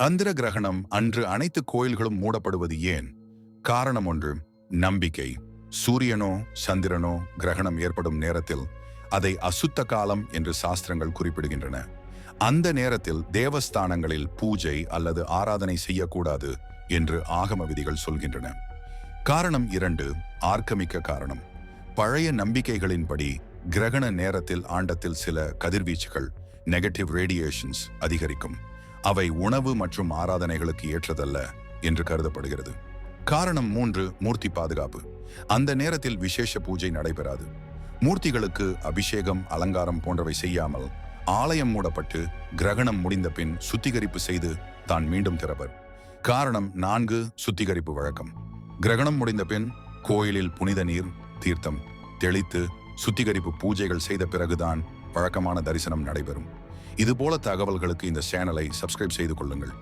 சந்திர கிரகணம் அன்று அனைத்து கோயில்களும் மூடப்படுவது ஏன்? காரணம் ஒன்று, நம்பிக்கை. சூரியனோ சந்திரனோ கிரகணம் ஏற்படும் நேரத்தில் அதை அசுத்த காலம் என்று சாஸ்திரங்கள் குறிப்பிடுகின்றன. அந்த நேரத்தில் தேவஸ்தானங்களில் பூஜை அல்லது ஆராதனை செய்யக்கூடாது என்று ஆகம விதிகள் சொல்கின்றன. காரணம் 2, ஆர்க்கமிக்க காரணம். பழைய நம்பிக்கைகளின்படி கிரகண நேரத்தில் ஆண்டத்தில் சில கதிர்வீச்சுகள், நெகட்டிவ் ரேடியேஷன்ஸ் அதிகரிக்கும். அவை உணவு மற்றும் ஆராதனைகளுக்கு ஏற்றதல்ல என்று கருதப்படுகிறது. காரணம் 3, மூர்த்தி பாதுகாப்பு. அந்த நேரத்தில் விசேஷ பூஜை நடைபெறாது. மூர்த்திகளுக்கு அபிஷேகம், அலங்காரம் போன்றவை செய்யாமல் ஆலயம் மூடப்பட்டு கிரகணம் முடிந்த பின் சுத்திகரிப்பு செய்து தான் மீண்டும் திறப்பர். காரணம் 4, சுத்திகரிப்பு வழக்கம். கிரகணம் முடிந்த பின் கோயிலில் புனித நீர், தீர்த்தம் தெளித்து சுத்திகரிப்பு பூஜைகள் செய்த பிறகுதான் வழக்கமான தரிசனம் நடைபெறும். இதுபோல தகவல்களுக்கு இந்த சேனலை சப்ஸ்கிரைப் செய்து கொள்ளுங்கள்.